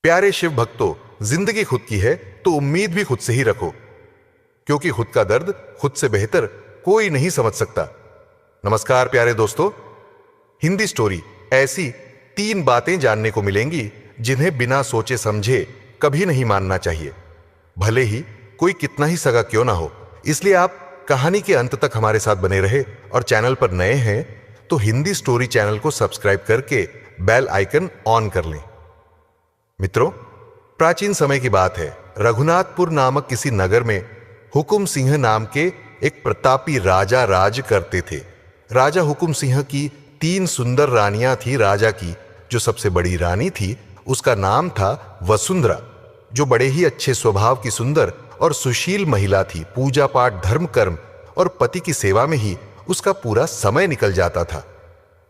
प्यारे शिव भक्तों, जिंदगी खुद की है तो उम्मीद भी खुद से ही रखो, क्योंकि खुद का दर्द खुद से बेहतर कोई नहीं समझ सकता। नमस्कार प्यारे दोस्तों, हिंदी स्टोरी ऐसी 3 बातें जानने को मिलेंगी जिन्हें बिना सोचे समझे कभी नहीं मानना चाहिए, भले ही कोई कितना ही सगा क्यों ना हो। इसलिए आप कहानी के अंत तक हमारे साथ बने रहे और चैनल पर नए हैं तो हिंदी स्टोरी चैनल को सब्सक्राइब करके बेल आइकन ऑन कर लें। मित्रों, प्राचीन समय की बात है। रघुनाथपुर नामक किसी नगर में हुकुम सिंह नाम के एक प्रतापी राजा राज करते थे। राजा हुकुम सिंह की 3 सुंदर रानियां थी। राजा की जो सबसे बड़ी रानी थी उसका नाम था वसुंधरा, जो बड़े ही अच्छे स्वभाव की सुंदर और सुशील महिला थी। पूजा पाठ, धर्म कर्म और पति की सेवा में ही उसका पूरा समय निकल जाता था।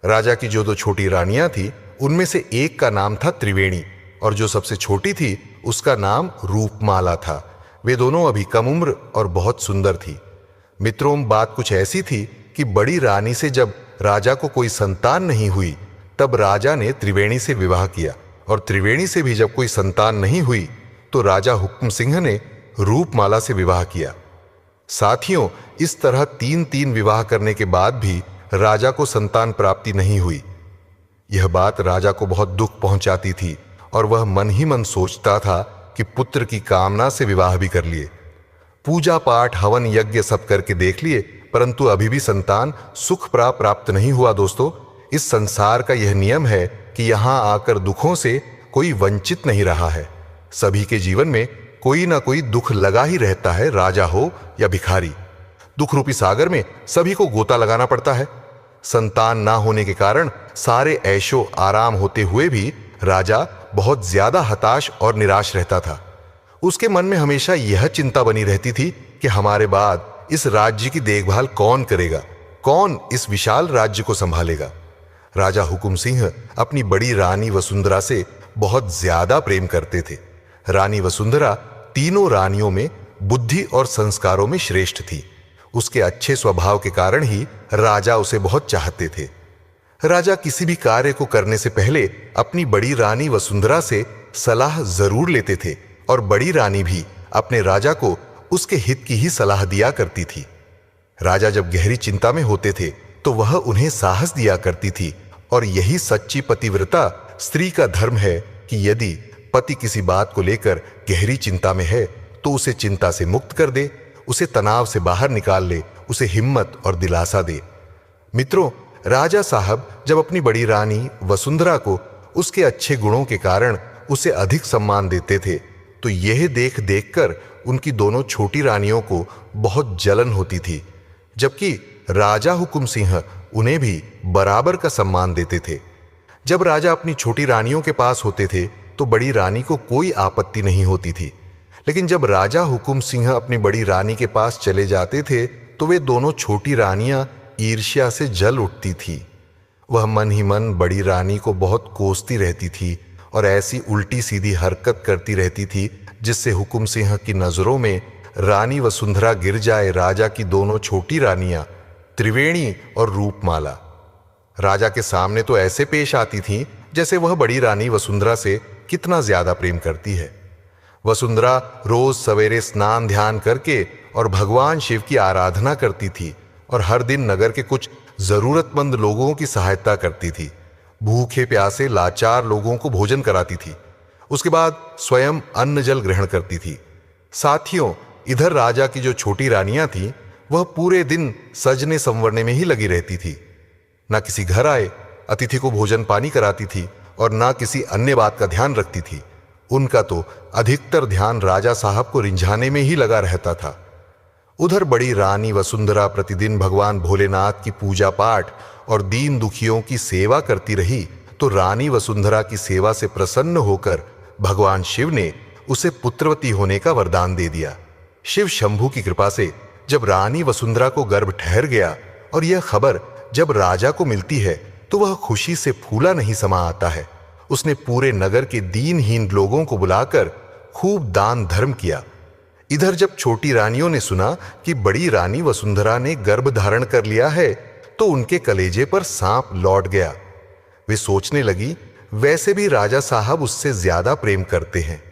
राजा की जो 2 छोटी रानियां थी उनमें से एक का नाम था त्रिवेणी और जो सबसे छोटी थी उसका नाम रूपमाला था। वे दोनों अभी कम उम्र और बहुत सुंदर थी। मित्रों, बात कुछ ऐसी थी कि बड़ी रानी से जब राजा को कोई संतान नहीं हुई तब राजा ने त्रिवेणी से विवाह किया, और त्रिवेणी से भी जब कोई संतान नहीं हुई तो राजा हुकुम सिंह ने रूपमाला से विवाह किया। साथियों, इस तरह 3 विवाह करने के बाद भी राजा को संतान प्राप्ति नहीं हुई। यह बात राजा को बहुत दुख पहुंचाती थी और वह मन ही मन सोचता था कि पुत्र की कामना से विवाह भी कर लिए, पूजा पाठ, हवन यज्ञ सब करके देख लिए, परंतु अभी भी संतान सुख प्राप्त नहीं हुआ। दोस्तों, इस संसार का यह नियम है कि यहां आकर दुखों से कोई वंचित नहीं रहा है। सभी के जीवन में कोई ना कोई दुख लगा ही रहता है, राजा हो या भिखारी। दुख रूपी सागर में सभी को गोता लगाना पड़ता है। संतान ना होने के कारण सारे ऐशो आराम होते हुए भी राजा बहुत ज्यादा हताश और निराश रहता था। उसके मन में हमेशा यह चिंता बनी रहती थी कि हमारे बाद इस राज्य की देखभाल कौन करेगा, कौन इस विशाल राज्य को संभालेगा। राजा हुकुम सिंह अपनी बड़ी रानी वसुंधरा से बहुत ज्यादा प्रेम करते थे। रानी वसुंधरा तीनों रानियों में बुद्धि और संस्कारों में श्रेष्ठ थी। उसके अच्छे स्वभाव के कारण ही राजा उसे बहुत चाहते थे। राजा किसी भी कार्य को करने से पहले अपनी बड़ी रानी वसुंधरा से सलाह जरूर लेते थे, और बड़ी रानी भी अपने राजा को उसके हित की ही सलाह दिया करती थी। राजा जब गहरी चिंता में होते थे तो वह उन्हें साहस दिया करती थी, और यही सच्ची पतिव्रता स्त्री का धर्म है कि यदि पति किसी बात को लेकर गहरी चिंता में है तो उसे चिंता से मुक्त कर दे, उसे तनाव से बाहर निकाल ले, उसे हिम्मत और दिलासा दे। मित्रों, राजा साहब जब अपनी बड़ी रानी वसुंधरा को उसके अच्छे गुणों के कारण उसे अधिक सम्मान देते थे तो यह देख देखकर उनकी दोनों छोटी रानियों को बहुत जलन होती थी, जबकि राजा हुकुम सिंह उन्हें भी बराबर का सम्मान देते थे। जब राजा अपनी छोटी रानियों के पास होते थे तो बड़ी रानी को कोई आपत्ति नहीं होती थी, लेकिन जब राजा हुकुम सिंह अपनी बड़ी रानी के पास चले जाते थे तो वे दोनों छोटी रानियां ईर्ष्या से जल उठती थी। वह मन ही मन बड़ी रानी को बहुत कोसती रहती थी और ऐसी उल्टी सीधी हरकत करती रहती थी जिससे हुकुम सिंह की नजरों में रानी वसुंधरा गिर जाए। राजा की दोनों छोटी रानियां त्रिवेणी और रूपमाला राजा के सामने तो ऐसे पेश आती थीं जैसे वह बड़ी रानी वसुंधरा से कितना ज्यादा प्रेम करती है। वसुंधरा रोज सवेरे स्नान ध्यान करके और भगवान शिव की आराधना करती थी और हर दिन नगर के कुछ जरूरतमंद लोगों की सहायता करती थी। भूखे प्यासे लाचार लोगों को भोजन कराती थी। उसके बाद स्वयं अन्न जल ग्रहण करती थी। साथियों, इधर राजा की जो छोटी रानियां थीं वह पूरे दिन सजने संवरने में ही लगी रहती थी। ना किसी घर आए अतिथि को भोजन पानी कराती थी और ना किसी अन्य बात का ध्यान रखती थी। उनका तो अधिकतर ध्यान राजा साहब को रिंझाने में ही लगा रहता था। उधर बड़ी रानी वसुंधरा प्रतिदिन भगवान भोलेनाथ की पूजा पाठ और दीन दुखियों की सेवा करती रही तो रानी वसुंधरा की सेवा से प्रसन्न होकर भगवान शिव ने उसे पुत्रवती होने का वरदान दे दिया। शिव शंभू की कृपा से जब रानी वसुंधरा को गर्भ ठहर गया और यह खबर जब राजा को मिलती है तो वह खुशी से फूला नहीं समा आता है। उसने पूरे नगर के दीनहीन लोगों को बुलाकर खूब दान धर्म किया। इधर जब छोटी रानियों ने सुना कि बड़ी रानी वसुंधरा ने गर्भ धारण कर लिया है तो उनके कलेजे पर सांप लौट गया। वे सोचने लगी वैसे भी राजा साहब उससे ज्यादा प्रेम करते हैं।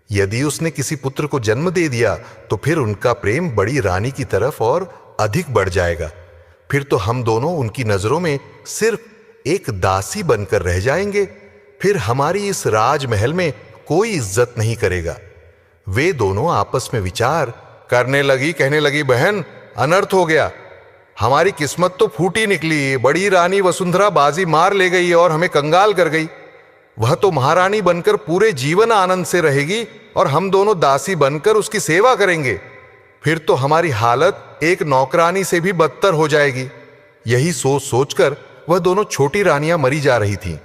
यदि उसने किसी पुत्र को जन्म दे दिया तो फिर उनका प्रेम बड़ी रानी की तरफ और अधिक बढ़ जाएगा। फिर तो हम दोनों उनकी नजरों में सिर्फ एक दासी बनकर रह जाएंगे। फिर हमारी इस राजमहल में कोई इज्जत नहीं करेगा। वे दोनों आपस में विचार करने लगी। कहने लगी, बहन, अनर्थ हो गया। हमारी किस्मत तो फूटी निकली। बड़ी रानी वसुंधरा बाजी मार ले गई और हमें कंगाल कर गई। वह तो महारानी बनकर पूरे जीवन आनंद से रहेगी और हम दोनों दासी बनकर उसकी सेवा करेंगे। फिर तो हमारी हालत एक नौकरानी से भी बदतर हो जाएगी। यही सोच सोचकर वह दोनों छोटी रानियां मरी जा रही थीं।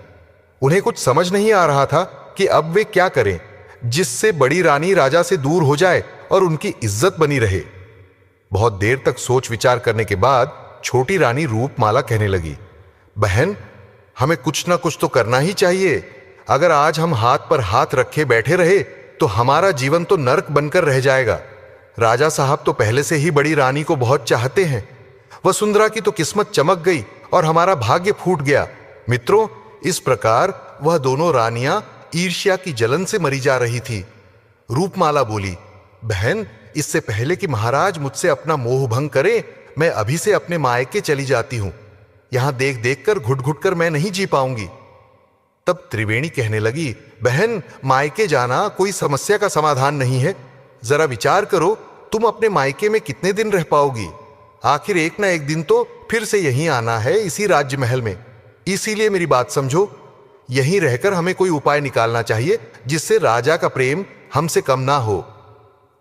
उन्हें कुछ समझ नहीं आ रहा था कि अब वे क्या करें जिससे बड़ी रानी राजा से दूर हो जाए और उनकी इज्जत बनी रहे। बहुत देर तक सोच विचार करने के बाद छोटी रानी रूपमाला कहने लगी, बहन, हमें कुछ ना कुछ तो करना ही चाहिए। अगर आज हम हाथ पर हाथ रखे बैठे रहे तो हमारा जीवन तो नरक बनकर रह जाएगा। राजा साहब तो पहले से ही बड़ी रानी को बहुत चाहते हैं। वसुंधरा की तो किस्मत चमक गई और हमारा भाग्य फूट गया। मित्रों, इस प्रकार वह दोनों रानियां ईर्ष्या की जलन से मरी जा रही थी। रूपमाला बोली, बहन, इससे पहले कि महाराज मुझसे अपना मोह भंग करे, मैं अभी से अपने मायके चली जाती हूं। यहां देख देख कर घुट घुट कर मैं नहीं जी पाऊंगी। तब त्रिवेणी कहने लगी, बहन, मायके जाना कोई समस्या का समाधान नहीं है। जरा विचार करो, तुम अपने मायके में कितने दिन रह पाओगी? आखिर एक ना एक दिन तो फिर से यहीं आना है, इसी राज्य महल में। इसीलिए मेरी बात समझो, यहीं रहकर हमें कोई उपाय निकालना चाहिए जिससे राजा का प्रेम हमसे कम ना हो।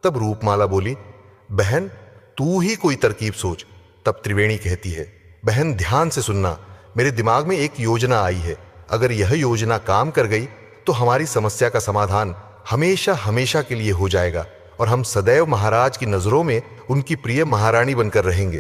तब रूपमाला बोली, बहन, तू ही कोई तरकीब सोच। तब त्रिवेणी कहती है, बहन, ध्यान से सुनना, मेरे दिमाग में एक योजना आई है। अगर यह योजना काम कर गई तो हमारी समस्या का समाधान हमेशा हमेशा के लिए हो जाएगा और हम सदैव महाराज की नजरों में उनकी प्रिय महारानी बनकर रहेंगे।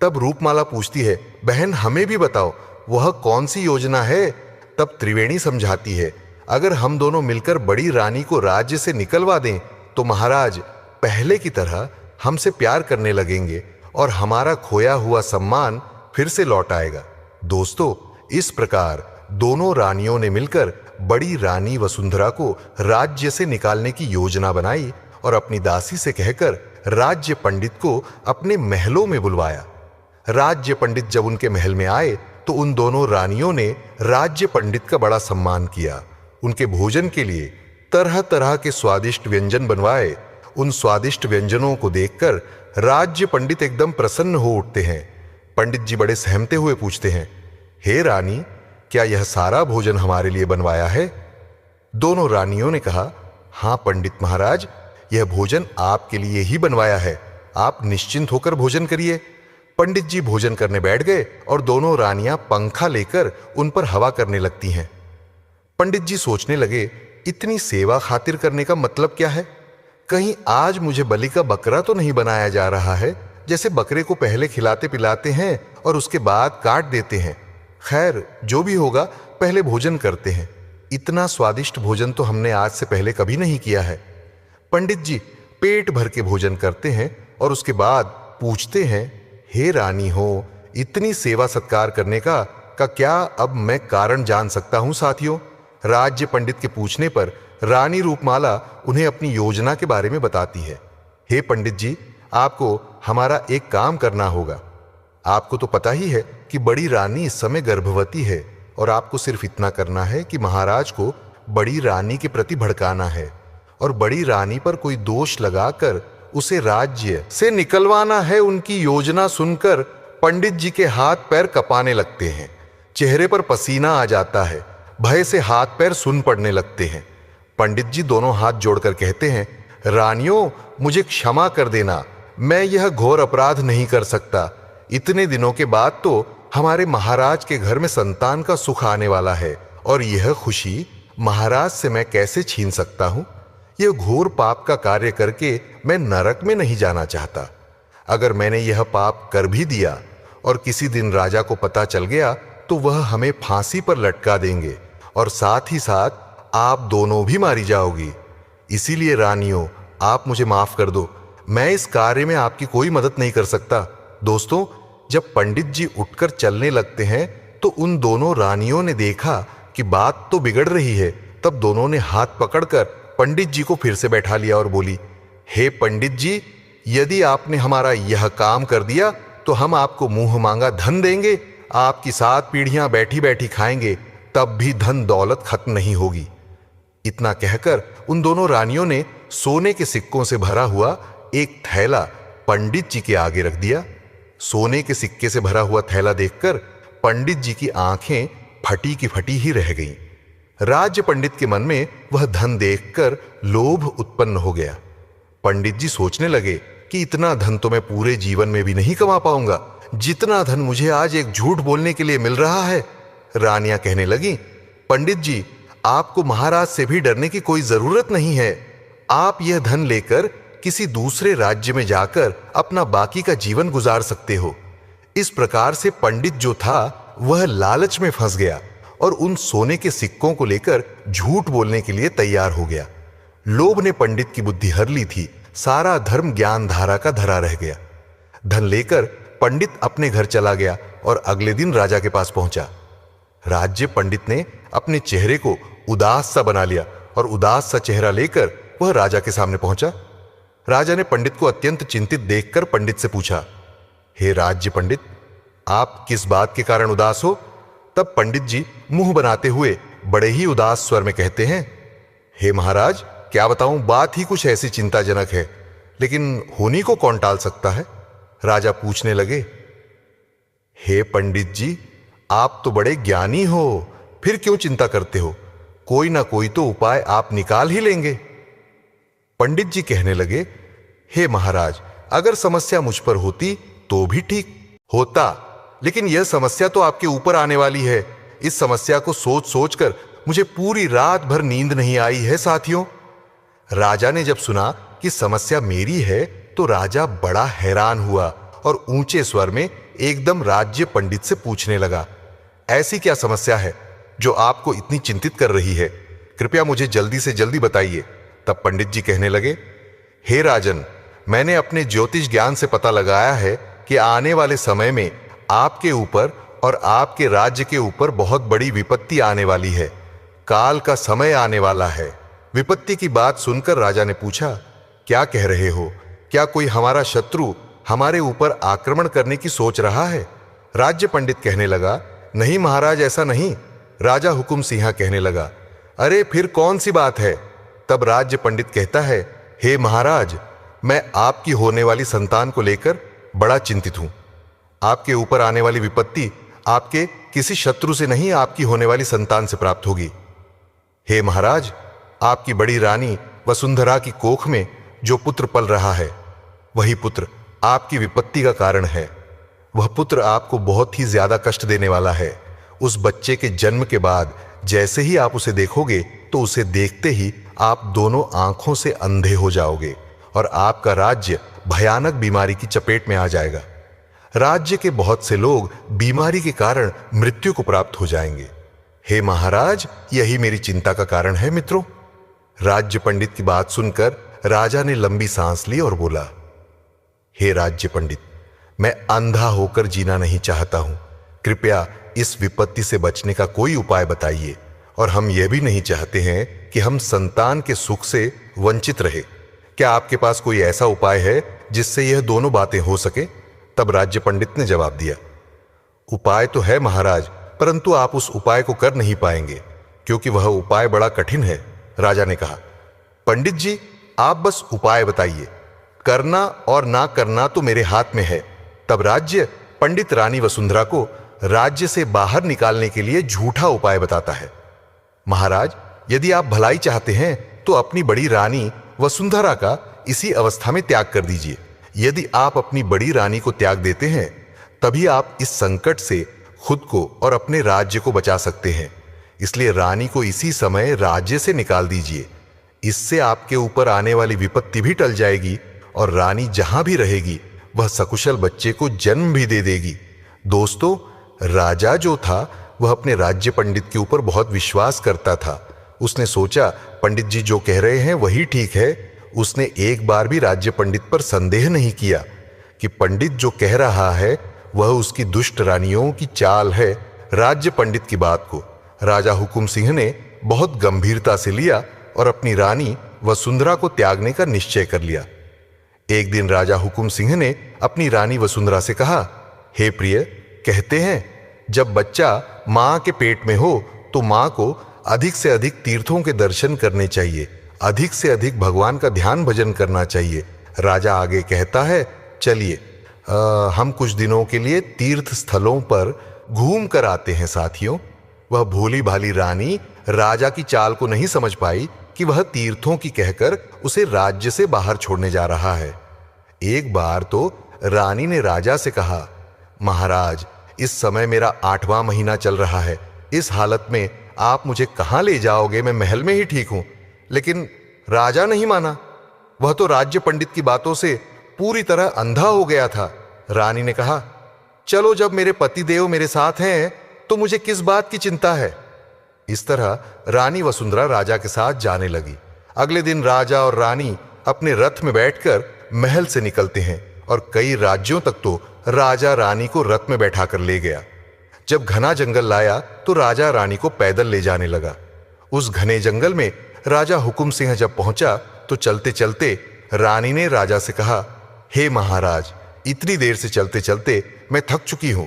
तब रूपमाला पूछती है, बहन, हमें भी बताओ, वह कौन सी योजना है? तब त्रिवेणी समझाती है, अगर हम दोनों मिलकर बड़ी रानी को राज्य से निकलवा दें तो महाराज पहले की तरह हमसे प्यार करने लगेंगे और हमारा खोया हुआ सम्मान फिर से लौट आएगा। दोस्तों, इस प्रकार दोनों रानियों ने मिलकर बड़ी रानी वसुंधरा को राज्य से निकालने की योजना बनाई और अपनी दासी से कहकर राज्य पंडित को अपने महलों में बुलवाया। राज्य पंडित जब उनके महल में आए तो उन दोनों रानियों ने राज्य पंडित का बड़ा सम्मान किया। उनके भोजन के लिए तरह तरह के स्वादिष्ट व्यंजन बनवाए। उन स्वादिष्ट व्यंजनों को देखकर राज्य पंडित एकदम प्रसन्न हो उठते हैं। पंडित जी बड़े सहमते हुए पूछते हैं, हे रानी, क्या यह सारा भोजन हमारे लिए बनवाया है? दोनों रानियों ने कहा, हां पंडित महाराज, यह भोजन आपके लिए ही बनवाया है। आप निश्चिंत होकर भोजन करिए। पंडित जी भोजन करने बैठ गए और दोनों रानियां पंखा लेकर उन पर हवा करने लगती हैं। पंडित जी सोचने लगे, इतनी सेवा खातिर करने का मतलब क्या है? कहीं आज मुझे बलि का बकरा तो नहीं बनाया जा रहा है, जैसे बकरे को पहले खिलाते पिलाते हैं और उसके बाद काट देते हैं। खैर, जो भी होगा, पहले भोजन करते हैं। इतना स्वादिष्ट भोजन तो हमने आज से पहले कभी नहीं किया है। पंडित जी पेट भर के भोजन करते हैं और उसके बाद पूछते हैं, हे रानी हो, इतनी सेवा सत्कार करने का क्या अब मैं कारण जान सकता हूं? साथियों, राज्य पंडित के पूछने पर रानी रूपमाला उन्हें अपनी योजना के बारे में बताती है। हे पंडित जी, आपको हमारा एक काम करना होगा। आपको तो पता ही है कि बड़ी रानी इस समय गर्भवती है और आपको सिर्फ इतना करना है कि महाराज को बड़ी रानी के प्रति भड़काना है और बड़ी रानी पर कोई दोष लगाकर उसे राज्य से निकलवाना है। उनकी योजना सुनकर पंडित जी के हाथ पैर कपाने लगते हैं, चेहरे पर पसीना आ जाता है, भय से हाथ पैर सुन पड़ने लगते हैं। पंडित जी दोनों हाथ जोड़कर कहते हैं, रानियों, मुझे क्षमा कर देना, मैं यह घोर अपराध नहीं कर सकता। इतने दिनों के बाद तो हमारे महाराज के घर में संतान का सुख आने वाला है और यह खुशी महाराज से मैं कैसे छीन सकता हूं? यह घोर पाप का कार्य करके मैं नरक में नहीं जाना चाहता। अगर मैंने यह पाप कर भी दिया और किसी दिन राजा को पता चल गया तो वह हमें फांसी पर लटका देंगे और साथ ही साथ आप दोनों भी मारी जाओगी। इसीलिए रानियों, आप मुझे माफ कर दो, मैं इस कार्य में आपकी कोई मदद नहीं कर सकता। दोस्तों, जब पंडित जी उठकर चलने लगते हैं तो उन दोनों रानियों ने देखा कि बात तो बिगड़ रही है, तब दोनों ने हाथ पकड़कर पंडित जी को फिर से बैठा लिया और बोली, हे पंडित जी, यदि आपने हमारा यह काम कर दिया तो हम आपको मुंह मांगा धन देंगे, आपकी 7 पीढ़ियां बैठी बैठी खाएंगे, तब भी धन दौलत खत्म नहीं होगी। इतना कहकर उन दोनों रानियों ने सोने के सिक्कों से भरा हुआ एक थैला पंडित जी के आगे रख दिया। सोने के सिक्के से भरा हुआ थैला देखकर पंडित जी की आंखें फटी की फटी ही रह गईं। राज्य पंडित के मन में वह धन देखकर लोभ उत्पन्न हो गया। पंडित जी सोचने लगे कि इतना धन तो मैं पूरे जीवन में भी नहीं कमा पाऊंगा, जितना धन मुझे आज एक झूठ बोलने के लिए मिल रहा है। रानियां कहने लगी, पंडित जी, आपको महाराज से भी डरने की कोई जरूरत नहीं है। आप यह धन लेकर किसी दूसरे राज्य में जाकर अपना बाकी का जीवन गुजार सकते हो। इस प्रकार से पंडित जो था वह लालच में फंस गया और उन सोने के सिक्कों को लेकर झूठ बोलने के लिए तैयार हो गया। लोभ ने पंडित की बुद्धि हर ली थी, सारा धर्म ज्ञान धारा का धरा रह गया। धन लेकर पंडित अपने घर चला गया और अगले दिन राजा के पास पहुंचा। राज्य पंडित ने अपने चेहरे को उदास सा बना लिया और उदास सा चेहरा लेकर वह राजा के सामने पहुंचा। राजा ने पंडित को अत्यंत चिंतित देखकर पंडित से पूछा, हे राज्य पंडित, आप किस बात के कारण उदास हो? तब पंडित जी मुंह बनाते हुए बड़े ही उदास स्वर में कहते हैं, हे महाराज, क्या बताऊं, बात ही कुछ ऐसी चिंताजनक है, लेकिन होनी को कौन टाल सकता है? राजा पूछने लगे, हे पंडित जी, आप तो बड़े ज्ञानी हो, फिर क्यों चिंता करते हो? कोई ना कोई तो उपाय आप निकाल ही लेंगे। पंडित जी कहने लगे, हे महाराज, अगर समस्या मुझ पर होती तो भी ठीक होता, लेकिन यह समस्या तो आपके ऊपर आने वाली है। इस समस्या को सोच सोचकर मुझे पूरी रात भर नींद नहीं आई है साथियों। राजा ने जब सुना कि समस्या मेरी है तो राजा बड़ा हैरान हुआ और ऊंचे स्वर में एकदम राज्य पंडित से पूछने लगा, ऐसी क्या समस्या है जो आपको इतनी चिंतित कर रही है? कृपया मुझे जल्दी से जल्दी बताइए। तब पंडित जी कहने लगे, हे राजन, मैंने अपने ज्योतिष ज्ञान से पता लगाया है कि आने वाले समय में आपके ऊपर और आपके राज्य के ऊपर बहुत बड़ी विपत्ति आने वाली है। काल का समय आने वाला है। विपत्ति की बात सुनकर राजा ने पूछा, क्या कह रहे हो? क्या कोई हमारा शत्रु हमारे ऊपर आक्रमण करने की सोच रहा है? राज्य पंडित कहने लगा, नहीं महाराज, ऐसा नहीं। राजा हुकुम सिंह कहने लगा, अरे फिर कौन सी बात है? तब राज्य पंडित कहता है, हे महाराज, मैं आपकी होने वाली संतान को लेकर बड़ा चिंतित हूं। आपके ऊपर आने वाली विपत्ति आपके किसी शत्रु से नहीं, आपकी होने वाली संतान से प्राप्त होगी। हे महाराज, आपकी बड़ी रानी वसुंधरा की कोख में जो पुत्र पल रहा है, वही पुत्र आपकी विपत्ति का कारण है। वह पुत्र आपको बहुत ही ज्यादा कष्ट देने वाला है। उस बच्चे के जन्म के बाद जैसे ही आप उसे देखोगे तो उसे देखते ही आप दोनों आंखों से अंधे हो जाओगे और आपका राज्य भयानक बीमारी की चपेट में आ जाएगा। राज्य के बहुत से लोग बीमारी के कारण मृत्यु को प्राप्त हो जाएंगे। हे महाराज, यही मेरी चिंता का कारण है मित्रों। राज्य पंडित की बात सुनकर राजा ने लंबी सांस ली और बोला, हे राज्य पंडित, मैं अंधा होकर जीना नहीं चाहता हूं। कृपया इस विपत्ति से बचने का कोई उपाय बताइए। और हम यह भी नहीं चाहते हैं कि हम संतान के सुख से वंचित रहे। क्या आपके पास कोई ऐसा उपाय है जिससे यह दोनों बातें हो सके? तब राज्य पंडित ने जवाब दिया, उपाय तो है महाराज, परंतु आप उस उपाय को कर नहीं पाएंगे क्योंकि वह उपाय बड़ा कठिन है। राजा ने कहा, पंडित जी, आप बस उपाय बताइए, करना और ना करना तो मेरे हाथ में है। तब राज्य पंडित रानी वसुंधरा को राज्य से बाहर निकालने के लिए झूठा उपाय बताता है। महाराज, यदि आप भलाई चाहते हैं तो अपनी बड़ी रानी वसुंधरा का इसी अवस्था में त्याग कर दीजिए। यदि आप अपनी बड़ी रानी को त्याग देते हैं तभी आप इस संकट से खुद को और अपने राज्य को बचा सकते हैं। इसलिए रानी को इसी समय राज्य से निकाल दीजिए। इससे आपके ऊपर आने वाली विपत्ति भी टल जाएगी और रानी जहां भी रहेगी वह सकुशल बच्चे को जन्म भी दे देगी। दोस्तों, राजा जो था वह अपने राज्य पंडित के ऊपर बहुत विश्वास करता था। उसने सोचा पंडित जी जो कह रहे हैं वही ठीक है। उसने एक बार भी राज्य पंडित पर संदेह नहीं किया कि पंडित जो कह रहा है वह उसकी दुष्ट रानियों की चाल है। राज्य पंडित की बात को राजा हुकुम सिंह ने बहुत गंभीरता से लिया और अपनी रानी वसुंधरा को त्यागने का निश्चय कर लिया। एक दिन राजा हुकुम सिंह ने अपनी रानी वसुंधरा से कहा, हे प्रिय, कहते हैं जब बच्चा मां के पेट में हो तो मां को अधिक से अधिक तीर्थों के दर्शन करने चाहिए, अधिक से अधिक भगवान का ध्यान भजन करना चाहिए। राजा आगे कहता है, चलिए हम कुछ दिनों के लिए तीर्थ स्थलों पर घूम कर आते हैं साथियों। वह भोली भाली रानी राजा की चाल को नहीं समझ पाई कि वह तीर्थों की कहकर उसे राज्य से बाहर छोड़ने जा रहा है। एक बार तो रानी ने राजा से कहा, महाराज, इस समय मेरा 8वां महीना चल रहा है, इस हालत में आप मुझे कहां ले जाओगे? मैं महल में ही ठीक हूं। लेकिन राजा नहीं माना। वह तो राज्य पंडित की बातों से पूरी तरह अंधा हो गया था। रानी ने कहा, चलो, जब मेरे पतिदेव मेरे साथ हैं तो मुझे किस बात की चिंता है। इस तरह रानी वसुंधरा राजा के साथ जाने लगी। अगले दिन राजा और रानी अपने रथ में बैठकर महल से निकलते हैं और कई राज्यों तक तो राजा रानी को रथ में बैठाकर ले गया। जब घना जंगल लाया तो राजा रानी को पैदल ले जाने लगा। उस घने जंगल में राजा हुकुम सिंह जब पहुंचा तो चलते चलते रानी ने राजा से कहा, हे महाराज, इतनी देर से चलते चलते मैं थक चुकी हूं।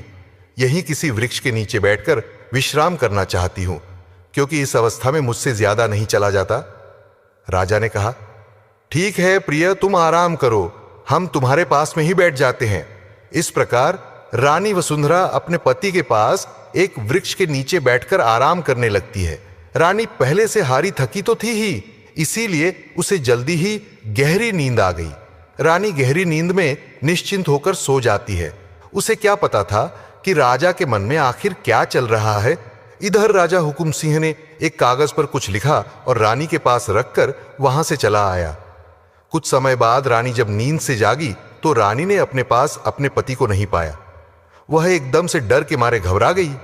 यहीं किसी वृक्ष के नीचे बैठकर विश्राम करना चाहती हूं, क्योंकि इस अवस्था में मुझसे ज्यादा नहीं चला जाता। राजा ने कहा, ठीक है प्रिय, तुम आराम करो, हम तुम्हारे पास में ही बैठ जाते हैं। इस प्रकार रानी वसुंधरा अपने पति के पास एक वृक्ष के नीचे बैठकर आराम करने लगती है। रानी पहले से हारी थकी तो थी ही, इसीलिए उसे जल्दी ही गहरी नींद आ गई। रानी गहरी नींद में निश्चिंत होकर सो जाती है। उसे क्या पता था कि राजा के मन में आखिर क्या चल रहा है। इधर राजा हुकुम सिंह ने एक कागज पर कुछ लिखा और रानी के पास रखकर वहां से चला आया। कुछ समय बाद रानी जब नींद से जागी तो रानी ने अपने पास अपने पति को नहीं पाया। वह एकदम से डर के मारे घबरा गई।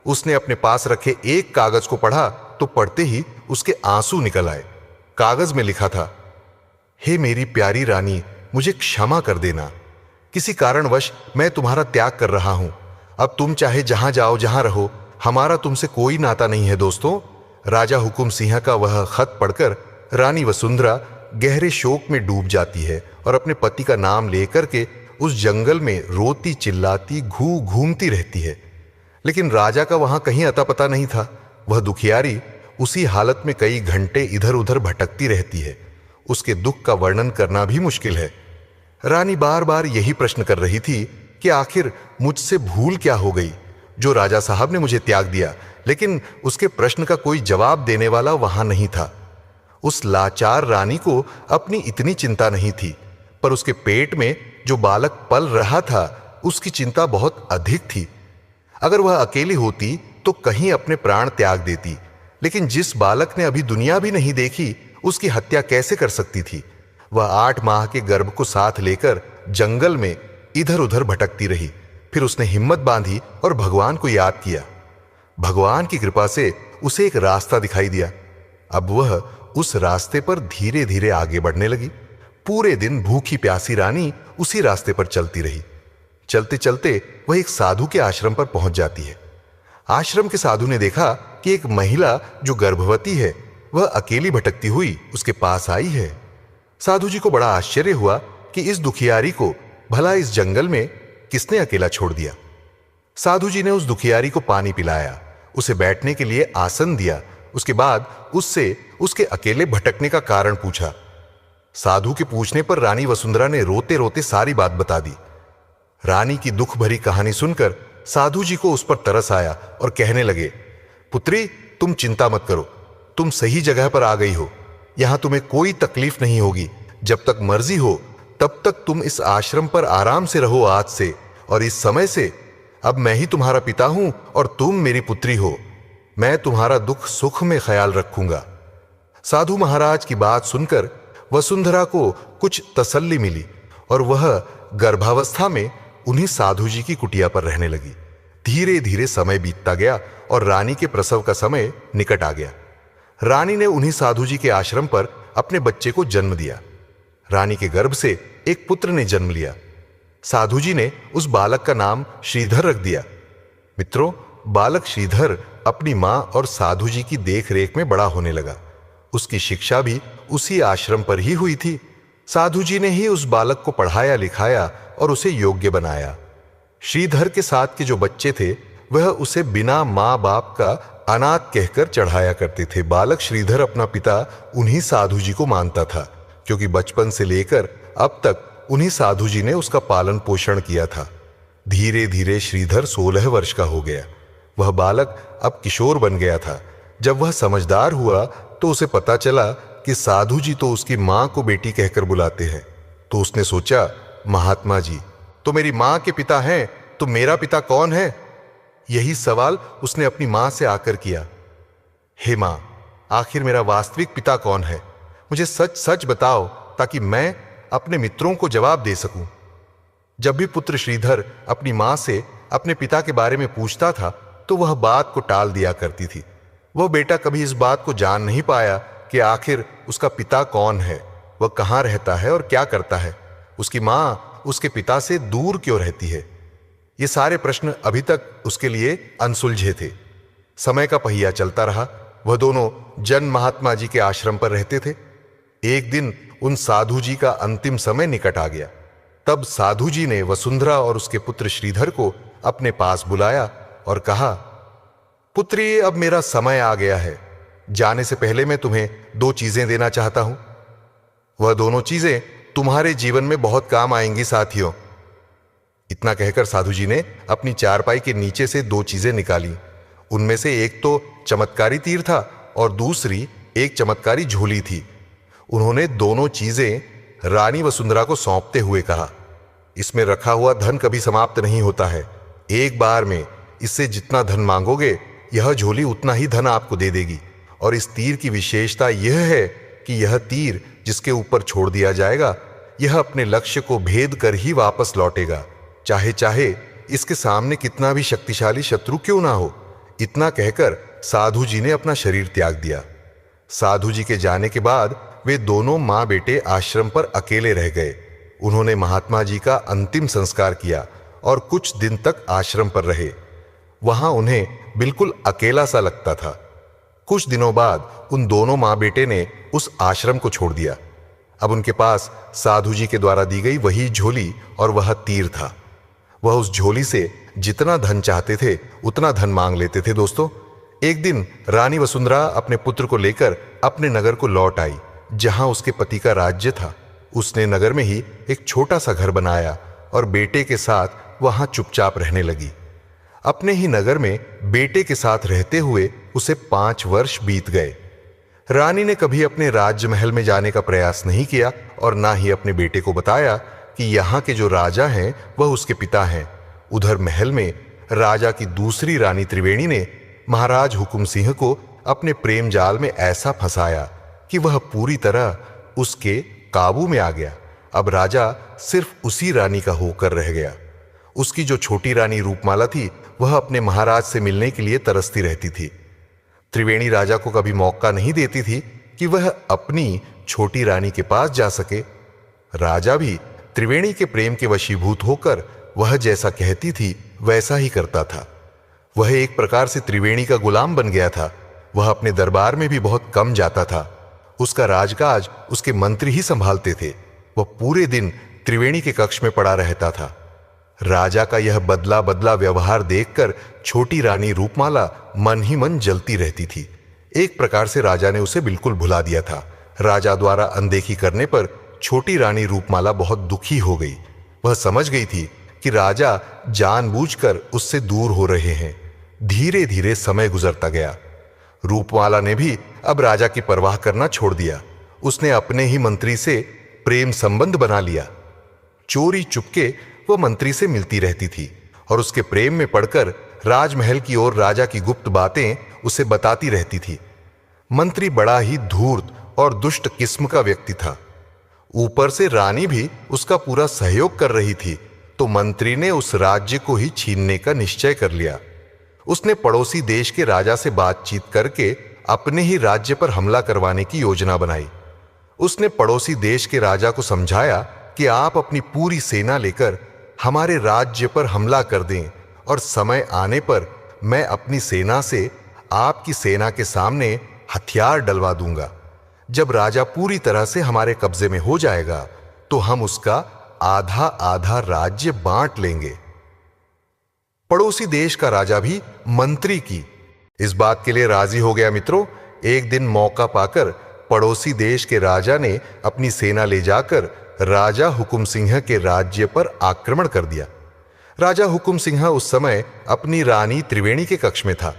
उसने अपने पास रखे एक कागज को पढ़ा तो पढ़ते ही उसके आंसू निकल आए। कागज में लिखा था, हे मेरी प्यारी रानी, मुझे क्षमा कर देना। किसी कारणवश मैं तुम्हारा त्याग कर रहा हूं। अब तुम चाहे जहां जाओ, जहां रहो, हमारा तुमसे कोई नाता नहीं है। दोस्तों, राजा हुकुम सिंह का वह खत पढ़कर रानी वसुंधरा गहरे शोक में डूब जाती है और अपने पति का नाम लेकर के उस जंगल में रोती चिल्लाती घूमती रहती है। लेकिन राजा का वहां कहीं अता पता नहीं था। वह दुखियारी उसी हालत में कई घंटे इधर उधर भटकती रहती है। उसके दुख का वर्णन करना भी मुश्किल है। रानी बार बार यही प्रश्न कर रही थी कि आखिर मुझसे भूल क्या हो गई जो राजा साहब ने मुझे त्याग दिया। लेकिन उसके प्रश्न का कोई जवाब देने वाला वहां नहीं था। उस लाचार रानी को अपनी इतनी चिंता नहीं थी, पर उसके पेट में जो बालक पल रहा था उसकी चिंता बहुत अधिक थी। अगर वह अकेली होती तो कहीं अपने प्राण त्याग देती, लेकिन जिस बालक ने अभी दुनिया भी नहीं देखी उसकी हत्या कैसे कर सकती थी। वह 8 माह के गर्भ को साथ लेकर जंगल में इधर उधर भटकती रही। फिर उसने हिम्मत बांधी और भगवान को याद किया। भगवान की कृपा से उसे एक रास्ता दिखाई दिया। अब वह उस रास्ते पर धीरे धीरे आगे बढ़ने लगी। पूरे दिन भूखी प्यासी रानी उसी रास्ते पर चलती रही। चलते चलते वह एक साधु के आश्रम पर पहुंच जाती है। आश्रम के साधु ने देखा कि एक महिला जो गर्भवती है वह अकेली भटकती हुई उसके पास आई है। साधु जी को बड़ा आश्चर्य हुआ कि इस दुखियारी को भला इस जंगल में किसने अकेला छोड़ दिया। साधु जी ने उस दुखियारी को पानी पिलाया, उसे बैठने के लिए आसन दिया। उसके बाद उससे उसके अकेले भटकने का कारण पूछा। साधु के पूछने पर रानी वसुंधरा ने रोते रोते सारी बात बता दी। रानी की दुख भरी कहानी सुनकर साधु जी को उस पर तरस आया और कहने लगे, पुत्री, तुम चिंता मत करो, तुम सही जगह पर आ गई हो। यहां तुम्हें कोई तकलीफ नहीं होगी। जब तक मर्जी हो तब तक तुम इस आश्रम पर आराम से रहो आज से और इस समय से। अब मैं ही तुम्हारा पिता हूं और तुम मेरी पुत्री हो। मैं तुम्हारा दुख सुख में ख्याल रखूंगा। साधु महाराज की बात सुनकर वसुंधरा को कुछ तसल्ली मिली और वह गर्भावस्था में उन्हीं साधु जी की कुटिया पर रहने लगी। धीरे धीरे समय बीतता गया और रानी के प्रसव का समय निकट आ गया। रानी ने उन्हीं साधु जी के आश्रम पर अपने बच्चे को जन्म दिया। रानी के गर्भ से एक पुत्र ने जन्म लिया। साधु जी ने उस बालक का नाम श्रीधर रख दिया। मित्रों, बालक श्रीधर अपनी मां और साधु जी की देखरेख में बड़ा होने लगा। उसकी शिक्षा भी उसी आश्रम पर ही हुई थी। साधु जी ने ही उस बालक को पढ़ाया लिखाया और उसे योग्य बनाया। श्रीधर के साथ के जो बच्चे थे वह उसे बिना मां बाप का अनाथ कहकर चढ़ाया करते थे। बालक श्रीधर अपना पिता उन्हीं साधु जी को मानता था, क्योंकि बचपन से लेकर अब तक उन्हीं साधु जी ने उसका पालन पोषण किया था। धीरे धीरे श्रीधर 16 वर्ष का हो गया। वह बालक अब किशोर बन गया था। जब वह समझदार हुआ तो उसे पता चला कि साधु जी तो उसकी मां को बेटी कहकर बुलाते हैं। तो उसने सोचा, महात्मा जी तो मेरी मां के पिता हैं, तो मेरा पिता कौन है? यही सवाल उसने अपनी मां से आकर किया। हे मां, आखिर मेरा वास्तविक पिता कौन है? मुझे सच सच बताओ, ताकि मैं अपने मित्रों को जवाब दे सकूं। जब भी पुत्र श्रीधर अपनी मां से अपने पिता के बारे में पूछता था तो वह बात को टाल दिया करती थी। वह बेटा कभी इस बात को जान नहीं पाया कि आखिर उसका पिता कौन है, वह कहां रहता है और क्या करता है, उसकी मां उसके पिता से दूर क्यों रहती है। ये सारे प्रश्न अभी तक उसके लिए अनसुलझे थे। समय का पहिया चलता रहा। वह दोनों जन महात्मा जी के आश्रम पर रहते थे। एक दिन उन साधु जी का अंतिम समय निकट आ गया। तब साधु जी ने वसुंधरा और उसके पुत्र श्रीधर को अपने पास बुलाया और कहा, पुत्री, अब मेरा समय आ गया है। जाने से पहले मैं तुम्हें 2 चीजें देना चाहता हूं। वह दोनों चीजें तुम्हारे जीवन में बहुत काम आएंगी साथियों। इतना कहकर साधु जी ने अपनी चारपाई के नीचे से 2 चीजें निकाली। उनमें से एक तो चमत्कारी तीर था और दूसरी एक चमत्कारी झोली थी। उन्होंने दोनों चीजें रानी वसुंधरा को सौंपते हुए कहा, इसमें रखा हुआ धन कभी समाप्त नहीं होता है। एक बार में इससे जितना धन मांगोगे यह झोली उतना ही धन आपको दे देगी। और इस तीर की विशेषता यह है कि यह तीर जिसके ऊपर छोड़ दिया जाएगा यह अपने लक्ष्य को भेद कर ही वापस लौटेगा, चाहे चाहे इसके सामने कितना भी शक्तिशाली शत्रु क्यों ना हो। इतना कहकर साधु जी ने अपना शरीर त्याग दिया। साधु जी के जाने के बाद वे दोनों मां बेटे आश्रम पर अकेले रह गए। उन्होंने महात्मा जी का अंतिम संस्कार किया और कुछ दिन तक आश्रम पर रहे। वहां उन्हें बिल्कुल अकेला सा लगता था। कुछ दिनों बाद उन दोनों मां बेटे ने उस आश्रम को छोड़ दिया। अब उनके पास साधु जी के द्वारा दी गई वही झोली और वह तीर था। वह उस झोली से जितना धन चाहते थे उतना धन मांग लेते थे। दोस्तों, एक दिन रानी वसुंधरा अपने पुत्र को लेकर अपने नगर को लौट आई, जहां उसके पति का राज्य था। उसने नगर में ही एक छोटा सा घर बनाया और बेटे के साथ वहां चुपचाप रहने लगी। अपने ही नगर में बेटे के साथ रहते हुए उसे 5 वर्ष बीत गए। रानी ने कभी अपने राज्य महल में जाने का प्रयास नहीं किया और ना ही अपने बेटे को बताया कि यहाँ के जो राजा हैं वह उसके पिता हैं। उधर महल में राजा की दूसरी रानी त्रिवेणी ने महाराज हुकुम सिंह को अपने प्रेम जाल में ऐसा फंसाया कि वह पूरी तरह उसके काबू में आ गया। अब राजा सिर्फ उसी रानी का होकर रह गया। उसकी जो छोटी रानी रूपमाला थी वह अपने महाराज से मिलने के लिए तरसती रहती थी। त्रिवेणी राजा को कभी मौका नहीं देती थी कि वह अपनी छोटी रानी के पास जा सके। राजा भी त्रिवेणी के प्रेम के वशीभूत होकर वह जैसा कहती थी वैसा ही करता था। वह एक प्रकार से त्रिवेणी का गुलाम बन गया था। वह अपने दरबार में भी बहुत कम जाता था। उसका राजकाज उसके मंत्री ही संभालते थे। वह पूरे दिन त्रिवेणी के कक्ष में पड़ा रहता था। राजा का यह बदला बदला व्यवहार देखकर छोटी रानी रूपमाला मन ही मन जलती रहती थी। एक प्रकार से राजा ने उसे बिल्कुल भुला दिया था। राजा द्वारा अनदेखी करने पर छोटी रानी रूपमाला बहुत दुखी हो गई। वह समझ गई थी कि राजा जानबूझकर उससे दूर हो रहे हैं। धीरे धीरे समय गुजरता गया। रूपमाला ने भी अब राजा की परवाह करना छोड़ दिया। उसने अपने ही मंत्री से प्रेम संबंध बना लिया। चोरी चुपके वह मंत्री से मिलती रहती थी और उसके प्रेम में पड़कर राजमहल की ओर राजा की गुप्त बातें उसे बताती रहती थी। मंत्री बड़ा ही धूर्त और दुष्ट किस्म का व्यक्ति था। ऊपर से रानी भी उसका पूरा सहयोग कर रही थी, तो मंत्री ने उस राज्य को ही छीनने का निश्चय कर लिया। उसने पड़ोसी देश के राजा से बातचीत करके अपने ही राज्य पर हमला करवाने की योजना बनाई। उसने पड़ोसी देश के राजा को समझाया कि आप अपनी पूरी सेना लेकर हमारे राज्य पर हमला कर दें और समय आने पर मैं अपनी सेना से आपकी सेना के सामने हथियार डलवा दूंगा। जब राजा पूरी तरह से हमारे कब्जे में हो जाएगा तो हम उसका आधा आधा राज्य बांट लेंगे। पड़ोसी देश का राजा भी मंत्री की इस बात के लिए राजी हो गया। मित्रों, एक दिन मौका पाकर पड़ोसी देश के राजा ने अपनी सेना ले जाकर राजा हुकुम सिंह के राज्य पर आक्रमण कर दिया। राजा हुकुम सिंह उस समय अपनी रानी त्रिवेणी के कक्ष में था।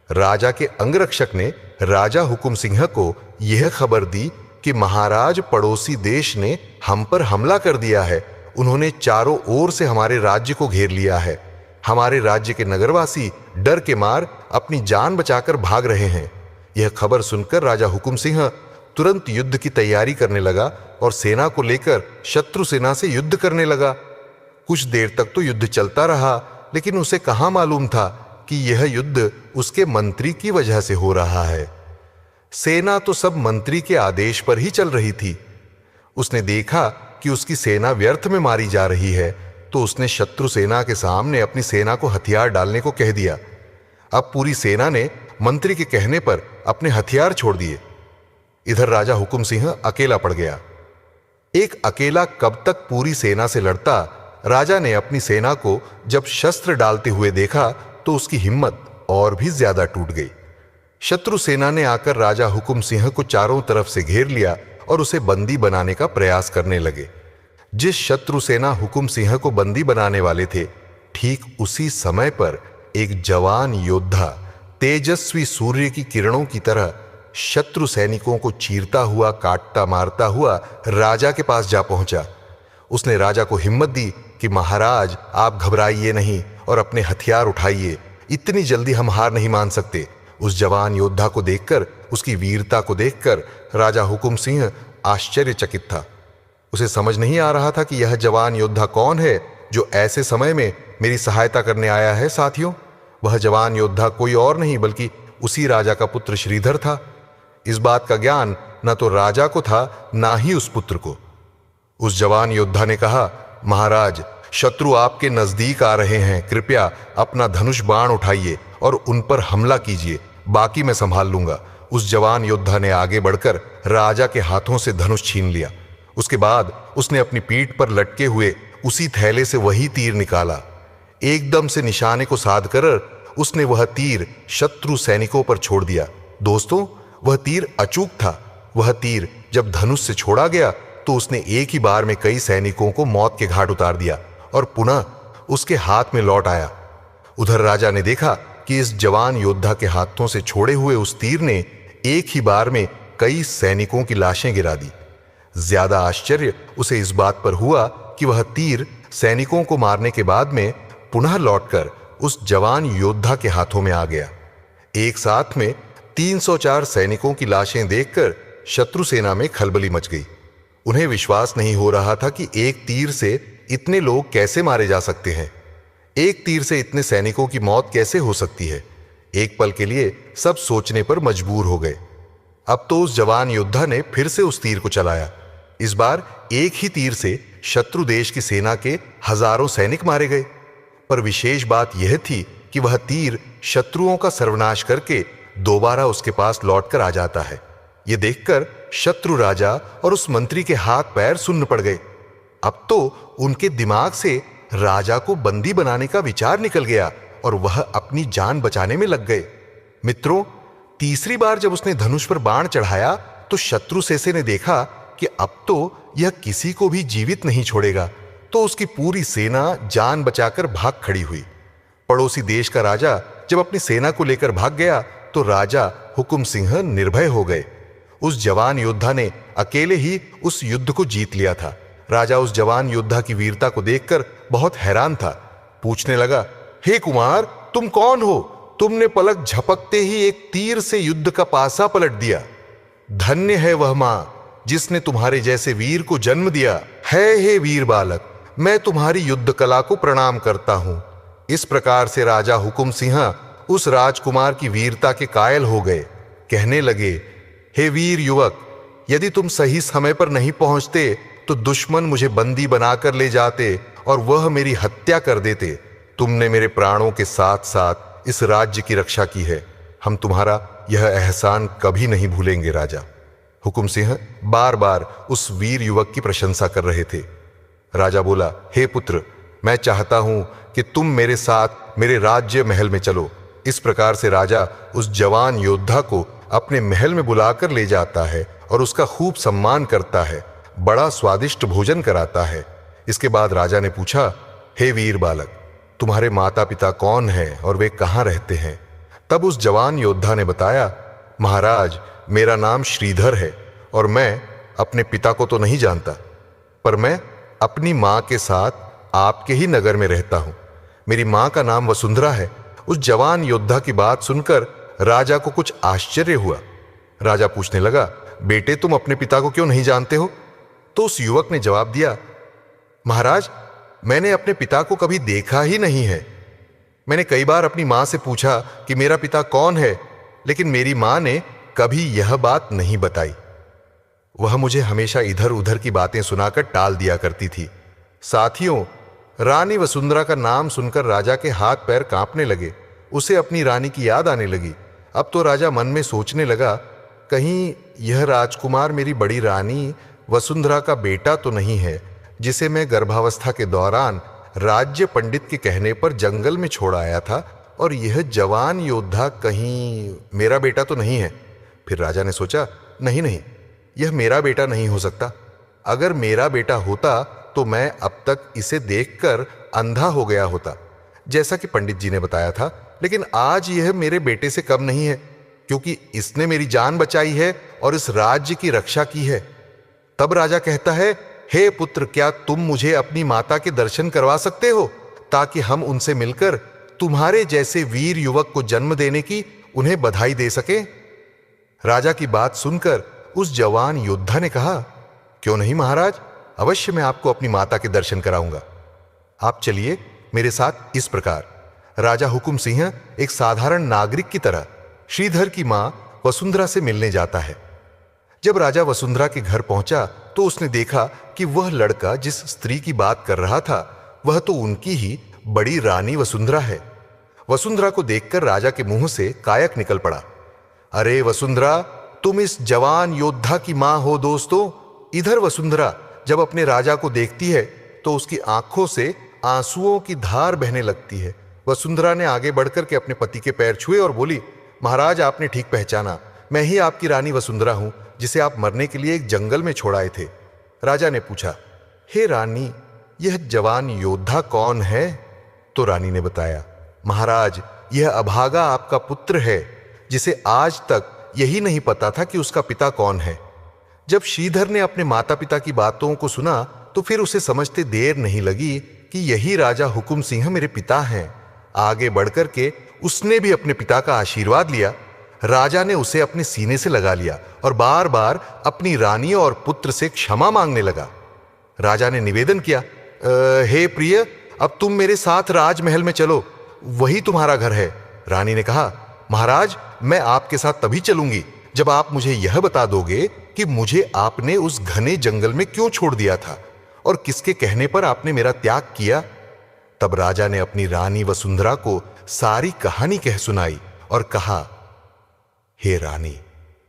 राजा के अंगरक्षक ने राजा हुकुम सिंह को यह खबर दी कि महाराज, पड़ोसी देश ने हम पर हमला कर दिया है। उन्होंने चारों ओर से हमारे राज्य को घेर लिया है। हमारे राज्य के नगरवासी डर के मार अपनी जान बचाकर भाग रहे हैं। यह खबर सुनकर राजा हुकुम सिंह तुरंत युद्ध की तैयारी करने लगा और सेना को लेकर शत्रु सेना से युद्ध करने लगा। कुछ देर तक तो युद्ध चलता रहा, लेकिन उसे कहां मालूम था कि यह युद्ध उसके मंत्री की वजह से हो रहा है। सेना तो सब मंत्री के आदेश पर ही चल रही थी। उसने देखा कि उसकी सेना व्यर्थ में मारी जा रही है, तो उसने शत्रु सेना के सामने अपनी सेना को हथियार डालने को कह दिया। अब पूरी सेना ने मंत्री के कहने पर अपने हथियार छोड़ दिए। इधर राजा हुकुम सिंह अकेला पड़ गया। एक अकेला कब तक पूरी सेना से लड़ता। राजा ने अपनी सेना को जब शस्त्र डालते हुए देखा तो उसकी हिम्मत और भी ज्यादा टूट गई। शत्रु सेना ने आकर राजा हुकुम सिंह को चारों तरफ से घेर लिया और उसे बंदी बनाने का प्रयास करने लगे। जिस शत्रु सेना हुकुम सिंह को बंदी बनाने वाले थे, ठीक उसी समय पर एक जवान योद्धा तेजस्वी सूर्य की किरणों की तरह शत्रु सैनिकों को चीरता हुआ, काटता मारता हुआ राजा के पास जा पहुंचा। उसने राजा को हिम्मत दी कि महाराज, आप घबराइए नहीं और अपने हथियार उठाइए। इतनी जल्दी हम हार नहीं मान सकते। उस जवान योद्धा को देखकर, उसकी वीरता को देखकर राजा हुकुम सिंह आश्चर्यचकित था। उसे समझ नहीं आ रहा था कि यह जवान योद्धा कौन है जो ऐसे समय में मेरी सहायता करने आया है। साथियों, वह जवान योद्धा कोई और नहीं बल्कि उसी राजा का पुत्र श्रीधर था। इस बात का ज्ञान न तो राजा को था, ना ही उस पुत्र को। उस जवान योद्धा ने कहा, महाराज, शत्रु आपके नजदीक आ रहे हैं। कृपया अपना धनुष बाण उठाइए और उन पर हमला कीजिए, बाकी मैं संभाल लूंगा। उस जवान योद्धा ने आगे बढ़कर राजा के हाथों से धनुष छीन लिया। उसके बाद उसने अपनी पीठ पर लटके हुए उसी थैले से वही तीर निकाला। एकदम से निशाने को साध कर उसने वह तीर शत्रु सैनिकों पर छोड़ दिया। दोस्तों, वह तीर अचूक था। वह तीर जब धनुष से छोड़ा गया तो उसने एक ही बार में कई सैनिकों को मौत के घाट उतार दिया और पुनः उसके हाथ में लौट आया। उधर राजा ने देखा कि इस जवान योद्धा के हाथों से छोड़े हुए उस तीर ने एक ही बार में कई सैनिकों की लाशें गिरा दी। ज्यादा आश्चर्य उसे इस बात पर हुआ कि वह तीर सैनिकों को मारने के बाद में पुनः लौटकर उस जवान योद्धा के हाथों में आ गया। एक साथ में 304 सैनिकों की लाशें देखकर शत्रु सेना में खलबली मच गई। उन्हें विश्वास नहीं हो रहा था कि एक तीर से इतने लोग कैसे मारे जा सकते हैं। एक तीर से इतने सैनिकों की मौत कैसे हो सकती है। एक पल के लिए सब सोचने पर मजबूर हो गए। अब तो उस जवान योद्धा ने फिर से उस तीर को चलाया। इस बार एक ही तीर से शत्रु देश की सेना के हजारों सैनिक मारे गए। पर विशेष बात यह थी कि वह तीर शत्रुओं का सर्वनाश करके दोबारा उसके पास लौटकर आ जाता है। यह देखकर शत्रु राजा और उस मंत्री के हाथ पैर सुन्न पड़ गए। अब तो उनके दिमाग से राजा को बंदी बनाने का विचार निकल गया और वह अपनी जान बचाने में लग गए। मित्रों, तीसरी बार जब उसने धनुष पर बाण चढ़ाया तो शत्रु सेसे ने देखा कि अब तो यह किसी को भी जीवित नहीं छोड़ेगा, तो उसकी पूरी सेना जान बचाकर भाग खड़ी हुई। पड़ोसी देश का राजा जब अपनी सेना को लेकर भाग गया तो राजा हुकुम सिंह निर्भय हो गए। उस जवान योद्धा ने अकेले ही उस युद्ध को जीत लिया था। राजा उस जवान योद्धा की वीरता को देखकर बहुत हैरान था। पूछने लगा, हे कुमार, तुम कौन हो? तुमने पलक झपकते ही एक तीर से युद्ध का पासा पलट दिया। धन्य है वह मां जिसने तुम्हारे जैसे वीर को जन्म दिया है। हे वीर बालक, मैं तुम्हारी युद्ध कला को प्रणाम करता हूं। इस प्रकार से राजा हुकुम सिंह उस राजकुमार की वीरता के कायल हो गए। कहने लगे, हे वीर युवक, यदि तुम सही समय पर नहीं पहुंचते तो दुश्मन मुझे बंदी बनाकर ले जाते और वह मेरी हत्या कर देते। तुमने मेरे प्राणों के साथ साथ इस राज्य की रक्षा की है। हम तुम्हारा यह एहसान कभी नहीं भूलेंगे राजा। हुकुम सिंह बार बार उस वीर युवक की प्रशंसा कर रहे थे। राजा बोला, हे पुत्र, मैं चाहता हूं कि तुम मेरे साथ मेरे राज्य महल में चलो। इस प्रकार से राजा उस जवान योद्धा को अपने महल में बुलाकर ले जाता है और उसका खूब सम्मान करता है, बड़ा स्वादिष्ट भोजन कराता है। इसके बाद राजा ने पूछा, हे वीर बालक, तुम्हारे माता पिता कौन हैं और वे कहाँ रहते हैं? तब उस जवान योद्धा ने बताया, महाराज, मेरा नाम श्रीधर है और मैं अपने पिता को तो नहीं जानता, पर मैं अपनी माँ के साथ आपके ही नगर में रहता हूं। मेरी माँ का नाम वसुंधरा है। उस जवान योद्धा की बात सुनकर राजा को कुछ आश्चर्य हुआ। राजा पूछने लगा, बेटे, तुम अपने पिता को क्यों नहीं जानते हो? तो उस युवक ने जवाब दिया, महाराज, मैंने अपने पिता को कभी देखा ही नहीं है। मैंने कई बार अपनी माँ से पूछा कि मेरा पिता कौन है, लेकिन मेरी माँ ने कभी यह बात नहीं बताई। वह मुझे हमेशा इधर उधर की बातें सुनाकर टाल दिया करती थी। साथियों, रानी वसुंधरा का नाम सुनकर राजा के हाथ पैर कांपने लगे। उसे अपनी रानी की याद आने लगी। अब तो राजा मन में सोचने लगा, कहीं यह राजकुमार मेरी बड़ी रानी वसुंधरा का बेटा तो नहीं है, जिसे मैं गर्भावस्था के दौरान राज्य पंडित के कहने पर जंगल में छोड़ आया था, और यह जवान योद्धा कहीं मेरा बेटा तो नहीं है। फिर राजा ने सोचा, नहीं नहीं, यह मेरा बेटा नहीं हो सकता। अगर मेरा बेटा होता तो मैं अब तक इसे देखकर अंधा हो गया होता, जैसा कि पंडित जी ने बताया था। लेकिन आज यह मेरे बेटे से कम नहीं है, क्योंकि इसने मेरी जान बचाई है और इस राज्य की रक्षा की है। तब राजा कहता है, हे पुत्र, क्या तुम मुझे अपनी माता के दर्शन करवा सकते हो, ताकि हम उनसे मिलकर तुम्हारे जैसे वीर युवक को जन्म देने की उन्हें बधाई दे सकें? राजा की बात सुनकर उस जवान योद्धा ने कहा, क्यों नहीं महाराज, अवश्य मैं आपको अपनी माता के दर्शन कराऊंगा। आप चलिए मेरे साथ। इस प्रकार राजा हुकुम सिंह एक साधारण नागरिक की तरह श्रीधर की मां वसुंधरा से मिलने जाता है। जब राजा वसुंधरा के घर पहुंचा तो उसने देखा कि वह लड़का जिस स्त्री की बात कर रहा था, वह तो उनकी ही बड़ी रानी वसुंधरा है। वसुंधरा को देखकर राजा के मुंह से कायक निकल पड़ा। अरे वसुंधरा, तुम इस जवान योद्धा की मां हो दोस्तों। इधर वसुंधरा जब अपने राजा को देखती है तो उसकी आंखों से आंसुओं की धार बहने लगती है। वसुंधरा ने आगे बढ़कर के अपने पति के पैर छुए और बोली, महाराज, आपने ठीक पहचाना, मैं ही आपकी रानी वसुंधरा हूं, जिसे आप मरने के लिए एक जंगल में छोड़ आए थे। राजा ने पूछा, हे रानी, यह जवान योद्धा कौन है? तो रानी ने बताया, महाराज, यह अभागा आपका पुत्र है, जिसे आज तक यही नहीं पता था कि उसका पिता कौन है। जब श्रीधर ने अपने माता पिता की बातों को सुना तो फिर उसे समझते देर नहीं लगी कि यही राजा हुकुम सिंह मेरे पिता हैं। आगे बढ़कर के उसने भी अपने पिता का आशीर्वाद लिया। राजा ने उसे अपने सीने से लगा लिया और बार बार अपनी रानी और पुत्र से क्षमा मांगने लगा। राजा ने निवेदन किया, हे प्रिय, अब तुम मेरे साथ राजमहल में चलो, वही तुम्हारा घर है। रानी ने कहा, महाराज, मैं आपके साथ तभी चलूंगी जब आप मुझे यह बता दोगे कि मुझे आपने उस घने जंगल में क्यों छोड़ दिया था और किसके कहने पर आपने मेरा त्याग किया। तब राजा ने अपनी रानी वसुंधरा को सारी कहानी कह सुनाई और कहा, हे रानी,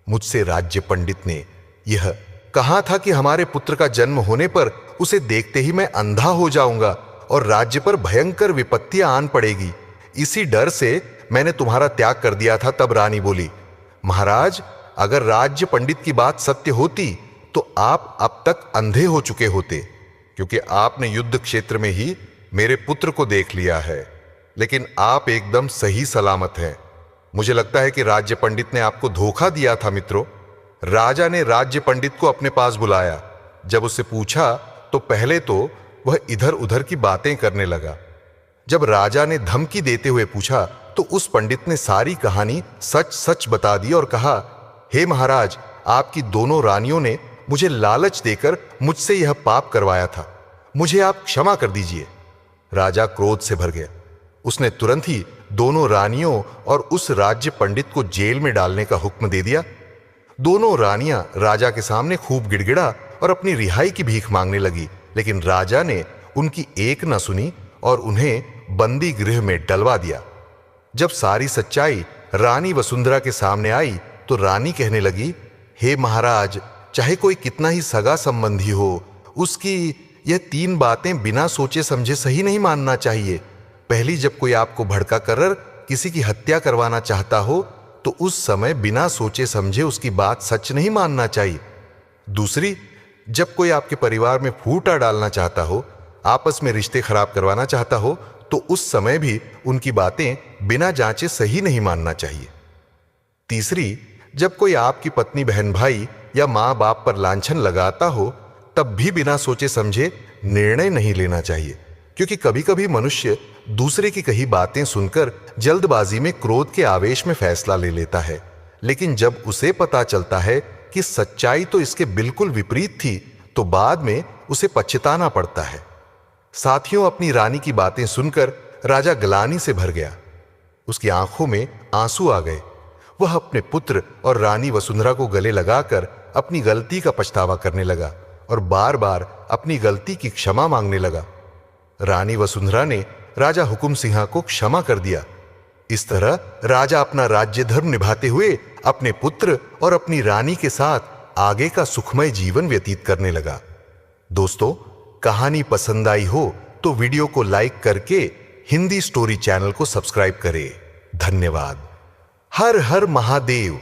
मुझसे राज्य पंडित ने यह कहा था कि हमारे पुत्र का जन्म होने पर उसे देखते ही मैं अंधा हो जाऊंगा और राज्य पर भयंकर विपत्तियां आन पड़ेगी। इसी डर से मैंने तुम्हारा त्याग कर दिया था। तब रानी बोली, महाराज, अगर राज्य पंडित की बात सत्य होती तो आप अब तक अंधे हो चुके होते, क्योंकि आपने युद्ध क्षेत्र में ही मेरे पुत्र को देख लिया है। लेकिन आप एकदम सही सलामत हैं। मुझे लगता है कि राज्य पंडित ने आपको धोखा दिया था मित्रों। राजा ने राज्य पंडित को अपने पास बुलाया। जब उससे पूछा तो पहले तो वह इधर उधर की बातें करने लगा। जब राजा ने धमकी देते हुए पूछा तो उस पंडित ने सारी कहानी सच सच बता दी और कहा, हे महाराज, आपकी दोनों रानियों ने मुझे लालच देकर मुझसे यह पाप करवाया था, मुझे आप क्षमा कर दीजिए। राजा क्रोध से भर गया। उसने तुरंत ही दोनों रानियों और उस राज्य पंडित को जेल में डालने का हुक्म दे दिया। दोनों रानियां राजा के सामने खूब गिड़गिड़ा और अपनी रिहाई की भीख मांगने लगी, लेकिन राजा ने उनकी एक न सुनी और उन्हें बंदी गृह में डलवा दिया। जब सारी सच्चाई रानी वसुंधरा के सामने आई तो रानी कहने लगी, हे महाराज, चाहे कोई कितना ही सगा संबंधी हो, उसकी यह 3 बातें बिना सोचे समझे सही नहीं मानना चाहिए। पहली, जब कोई आपको भड़का कर किसी की हत्या करवाना चाहता हो तो उस समय बिना सोचे समझे उसकी बात सच नहीं मानना चाहिए। दूसरी, जब कोई आपके परिवार में फूटा डालना चाहता हो, आपस में रिश्ते खराब करवाना चाहता हो तो उस समय भी उनकी बातें बिना जांचे सही नहीं मानना चाहिए। तीसरी, जब कोई आपकी पत्नी, बहन, भाई या मां बाप पर लांछन लगाता हो तब भी बिना सोचे समझे निर्णय नहीं लेना चाहिए, क्योंकि कभी कभी मनुष्य दूसरे की कही बातें सुनकर जल्दबाजी में क्रोध के आवेश में फैसला ले लेता है, लेकिन जब उसे पता चलता है कि सच्चाई तो इसके बिल्कुल विपरीत थी तो बाद में उसे पछताना पड़ता है। साथियों, अपनी रानी की बातें सुनकर राजा ग्लानि से भर गया। उसकी आंखों में आंसू आ गए। वह अपने पुत्र और रानी वसुंधरा को गले लगाकर अपनी गलती का पछतावा करने लगा और बार बार अपनी गलती की क्षमा मांगने लगा। रानी वसुंधरा ने राजा हुकुम सिंह को क्षमा कर दिया। इस तरह राजा अपना राज्य धर्म निभाते हुए अपने पुत्र और अपनी रानी के साथ आगे का सुखमय जीवन व्यतीत करने लगा। दोस्तों, कहानी पसंद आई हो तो वीडियो को लाइक करके हिंदी स्टोरी चैनल को सब्सक्राइब करें। धन्यवाद। हर हर महादेव।